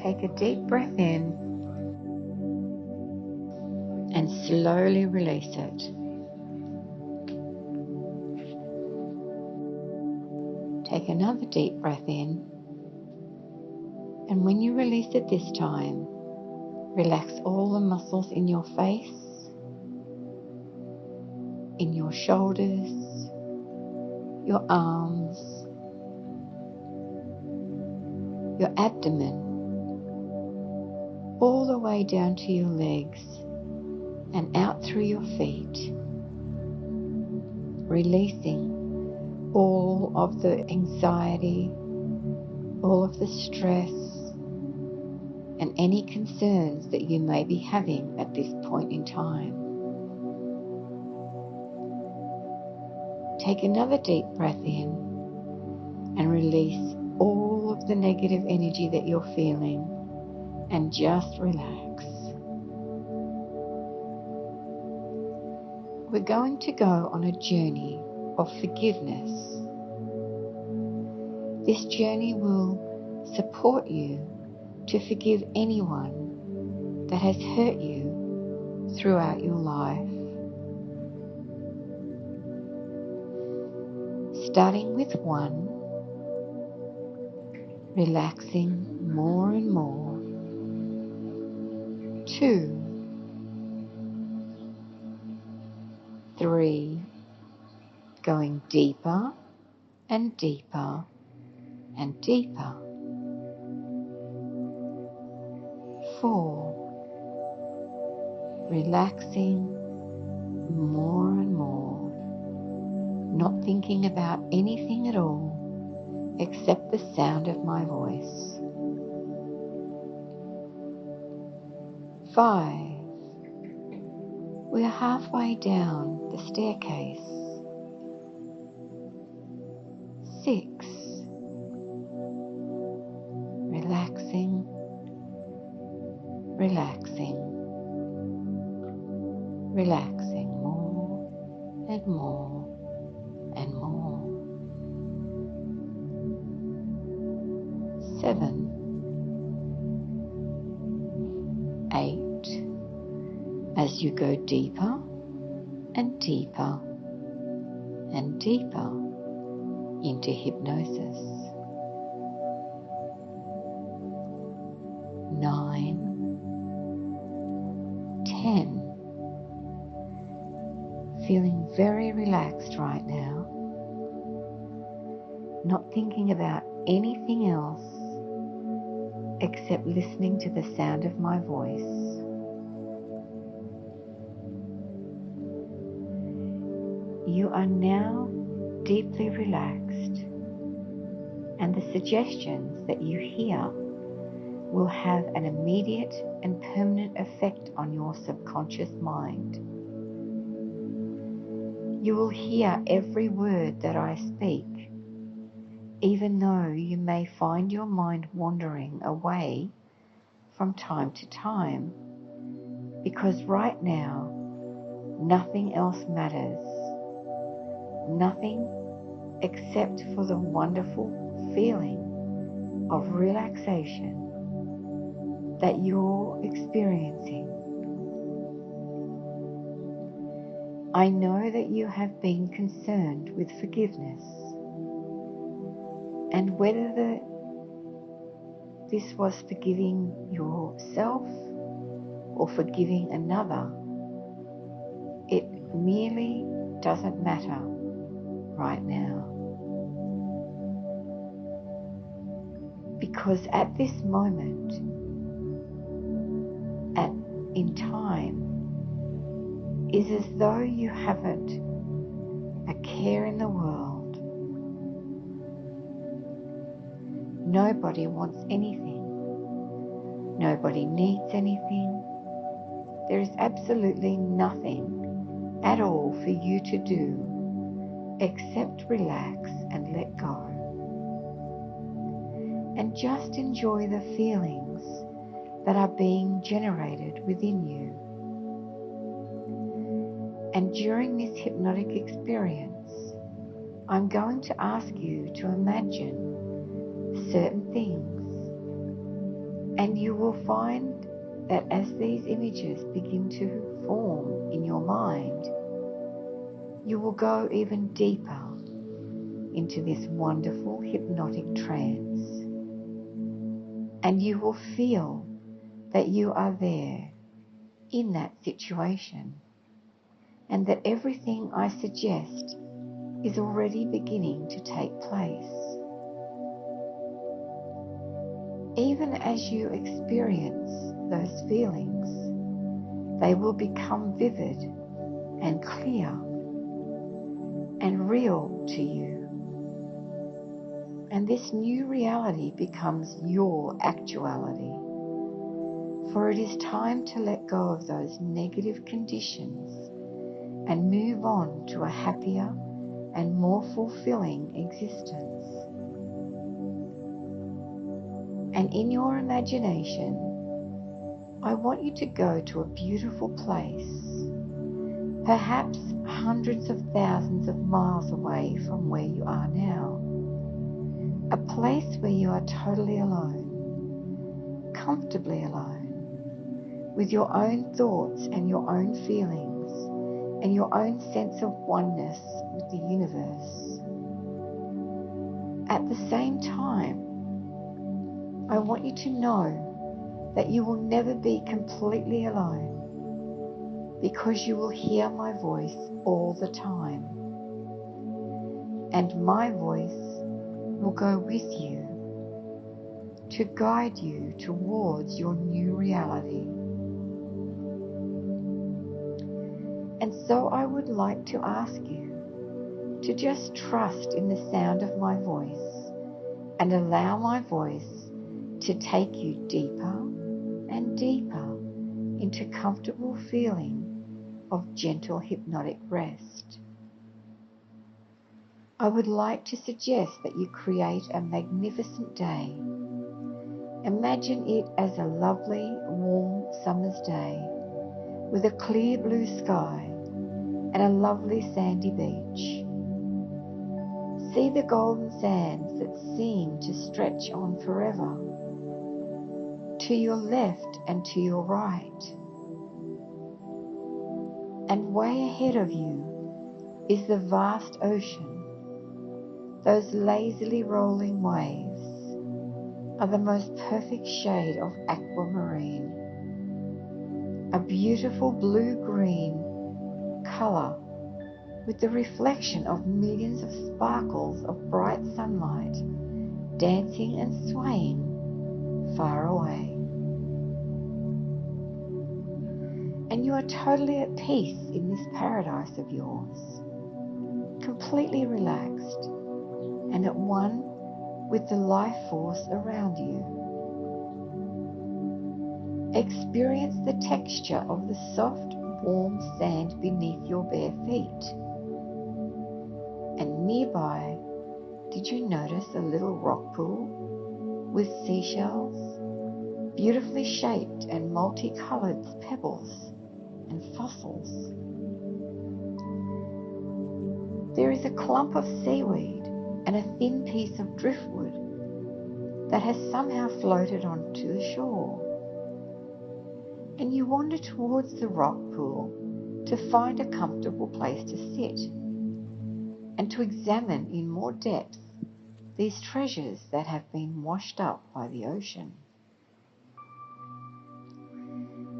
Take a deep breath in and slowly release it. Take another deep breath in, and when you release it this time, relax all the muscles in your face, in your shoulders, your arms, your abdomen, all the way down to your legs and out through your feet, releasing all of the anxiety, all of the stress, and any concerns that you may be having at this point in time. Take another deep breath in and release all of the negative energy that you're feeling and just relax. We're going to go on a journey of forgiveness. This journey will support you to forgive anyone that has hurt you throughout your life. Starting with 1, relaxing more and more. 2, 3, going deeper and deeper and deeper. 4, relaxing more and more, not thinking about anything at all except the sound of my voice. 5, we are halfway down the staircase. 6, relaxing, relaxing, relaxing more and more and more. 7, 8, as you go deeper and deeper and deeper into hypnosis. 9, 10, feeling very relaxed right now, not thinking about anything else except listening to the sound of my voice. You are now deeply relaxed, and the suggestions that you hear will have an immediate and permanent effect on your subconscious mind. You will hear every word that I speak, even though you may find your mind wandering away from time to time, because right now nothing else matters. Nothing except for the wonderful feeling of relaxation that you're experiencing. I know that you have been concerned with forgiveness, and whether this was forgiving yourself or forgiving another, it merely doesn't matter right now. Because at this moment, in time, is as though you haven't a care in the world. Nobody wants anything. Nobody needs anything. There is absolutely nothing at all for you to do except relax and let go. And just enjoy the feelings that are being generated within you. And during this hypnotic experience, I'm going to ask you to imagine certain things And you will find that as these images begin to form in your mind, you will go even deeper into this wonderful hypnotic trance. And you will feel that you are there in that situation, and that everything I suggest is already beginning to take place. Even as you experience those feelings, they will become vivid and clear and real to you. And this new reality becomes your actuality. For it is time to let go of those negative conditions and move on to a happier and more fulfilling existence. And in your imagination, I want you to go to a beautiful place, perhaps hundreds of thousands of miles away from where you are now. A place where you are totally alone, comfortably alone, with your own thoughts and your own feelings and your own sense of oneness with the universe. At the same time, I want you to know that you will never be completely alone, because you will hear my voice all the time. And my voice will go with you to guide you towards your new reality. And so I would like to ask you to just trust in the sound of my voice and allow my voice to take you deeper and deeper into comfortable feeling of gentle hypnotic rest. I would like to suggest that you create a magnificent day. Imagine it as a lovely, warm summer's day with a clear blue sky and a lovely sandy beach. See the golden sands that seem to stretch on forever, to your left and to your right. And way ahead of you is the vast ocean. Those lazily rolling waves are the most perfect shade of aquamarine, a beautiful blue-green colour with the reflection of millions of sparkles of bright sunlight dancing and swaying far away. And you are totally at peace in this paradise of yours, completely relaxed and at one with the life force around you. Experience the texture of the soft, warm sand beneath your bare feet. And nearby, did you notice a little rock pool with seashells, beautifully shaped and multicolored pebbles and fossils? There is a clump of seaweed and a thin piece of driftwood that has somehow floated onto the shore. And you wander towards the rock pool to find a comfortable place to sit and to examine in more depth these treasures that have been washed up by the ocean.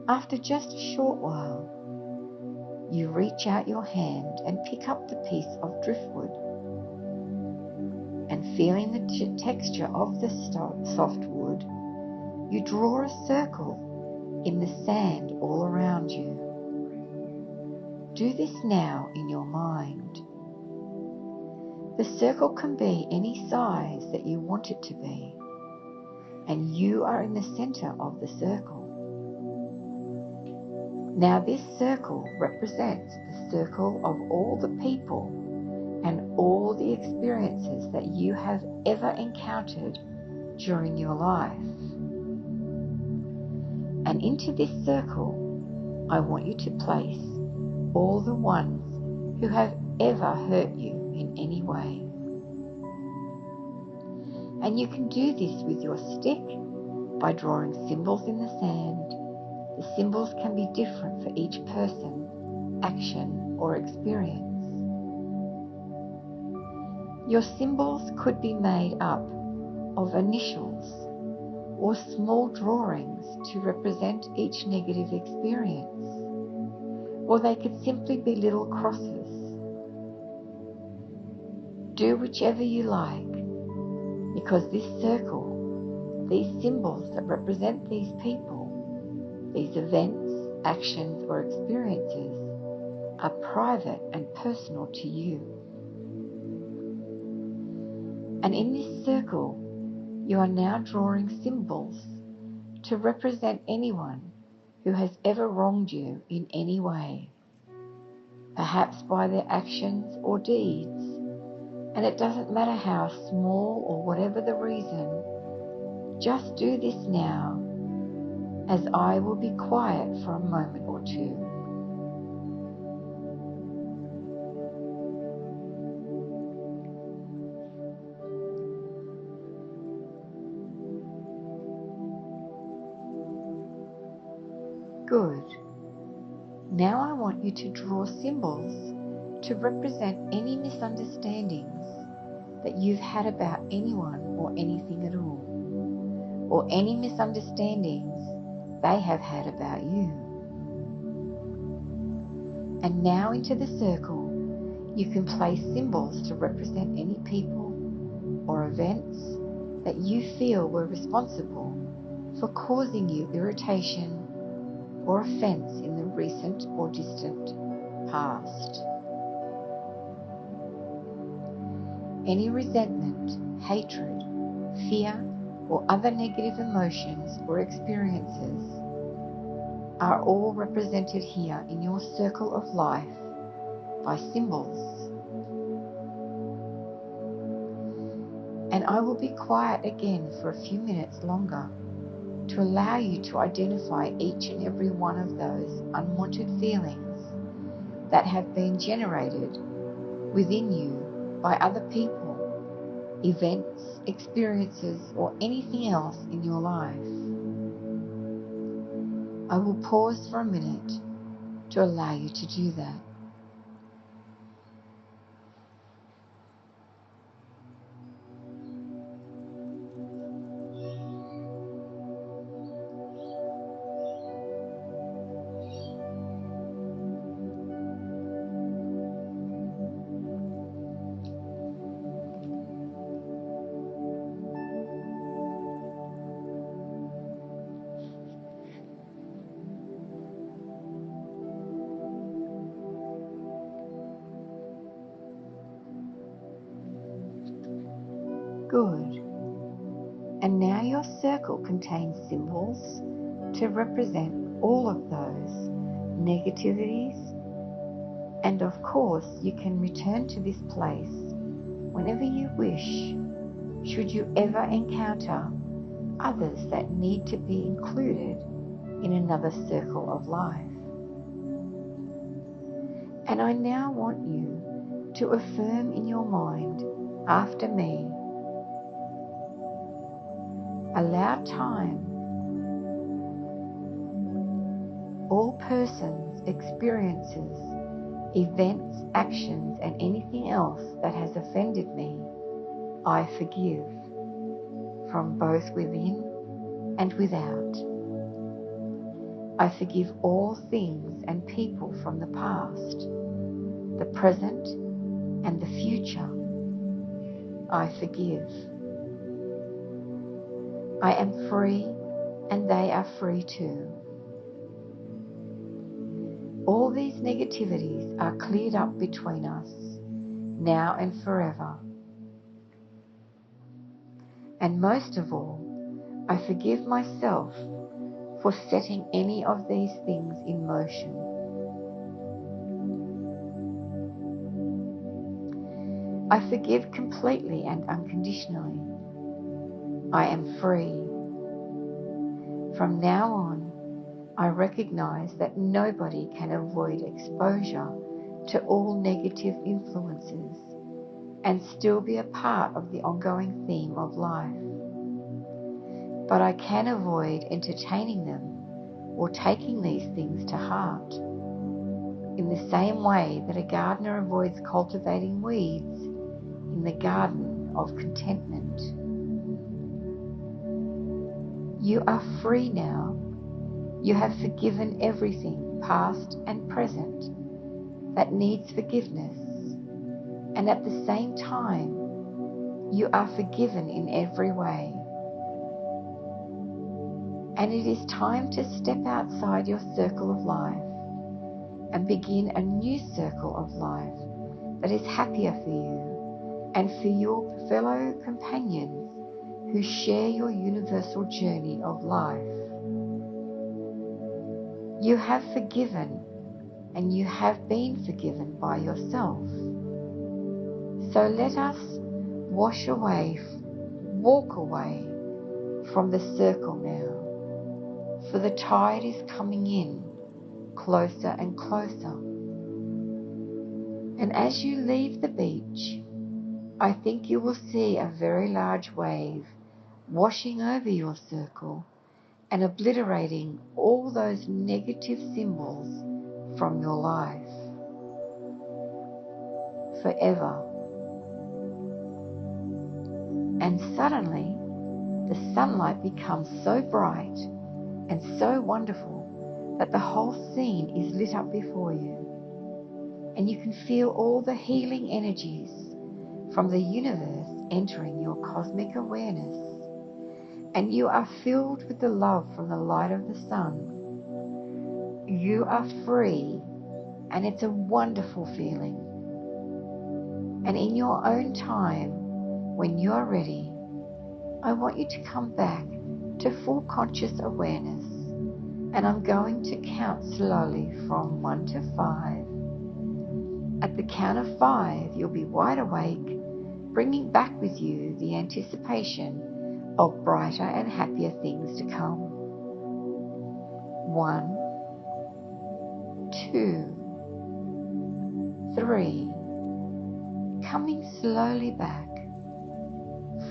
After just a short while, you reach out your hand and pick up the piece of driftwood, and feeling the texture of the soft wood, you draw a circle in the sand all around you. Do this now in your mind. The circle can be any size that you want it to be, and you are in the center of the circle. Now this circle represents the circle of all the people and all the experiences that you have ever encountered during your life. And into this circle, I want you to place all the ones who have ever hurt you in any way. And you can do this with your stick, by drawing symbols in the sand. The symbols can be different for each person, action, or experience. Your symbols could be made up of initials or small drawings to represent each negative experience, or they could simply be little crosses. Do whichever you like, because this circle, these symbols that represent these people, these events, actions, or experiences are private and personal to you. And in this circle, you are now drawing symbols to represent anyone who has ever wronged you in any way, perhaps by their actions or deeds. And it doesn't matter how small or whatever the reason, just do this now, as I will be quiet for a moment or two. Good. Now I want you to draw symbols to represent any misunderstandings that you've had about anyone or anything at all, or any misunderstandings they have had about you. And now into the circle, you can place symbols to represent any people or events that you feel were responsible for causing you irritation or offense in the recent or distant past. Any resentment, hatred, fear, or other negative emotions or experiences are all represented here in your circle of life by symbols. And I will be quiet again for a few minutes longer to allow you to identify each and every one of those unwanted feelings that have been generated within you by other people, events, experiences, or anything else in your life. I will pause for a minute to allow you to do that. Good. And now your circle contains symbols to represent all of those negativities. And of course, you can return to this place whenever you wish, should you ever encounter others that need to be included in another circle of life. And I now want you to affirm in your mind after me, allow time, all persons, experiences, events, actions, and anything else that has offended me, I forgive, from both within and without. I forgive all things and people from the past, the present, and the future. I forgive. I am free, and they are free too. All these negativities are cleared up between us, now and forever. And most of all, I forgive myself for setting any of these things in motion. I forgive completely and unconditionally. I am free. From now on, I recognize that nobody can avoid exposure to all negative influences and still be a part of the ongoing theme of life. but I can avoid entertaining them or taking these things to heart. In the same way that a gardener avoids cultivating weeds in the garden of contentment. You are free now. You have forgiven everything, past and present, that needs forgiveness. And at the same time, you are forgiven in every way. And it is time to step outside your circle of life and begin a new circle of life that is happier for you and for your fellow companions who share your universal journey of life. You have forgiven, and you have been forgiven by yourself. So let us walk away from the circle now, for the tide is coming in closer and closer. And as you leave the beach, I think you will see a very large wave washing over your circle and obliterating all those negative symbols from your life forever. And suddenly, the sunlight becomes so bright and so wonderful that the whole scene is lit up before you, and you can feel all the healing energies from the universe entering your cosmic awareness, and you are filled with the love from the light of the sun. You are free, and it's a wonderful feeling. And in your own time, when you are ready, I want you to come back to full conscious awareness, and I'm going to count slowly from 1 to 5. At the count of 5, you'll be wide awake, bringing back with you the anticipation of brighter and happier things to come. 1, 2, 3, coming slowly back.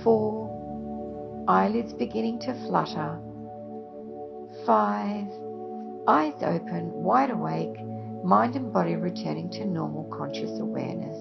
4, eyelids beginning to flutter. 5, eyes open, wide awake, mind and body returning to normal conscious awareness.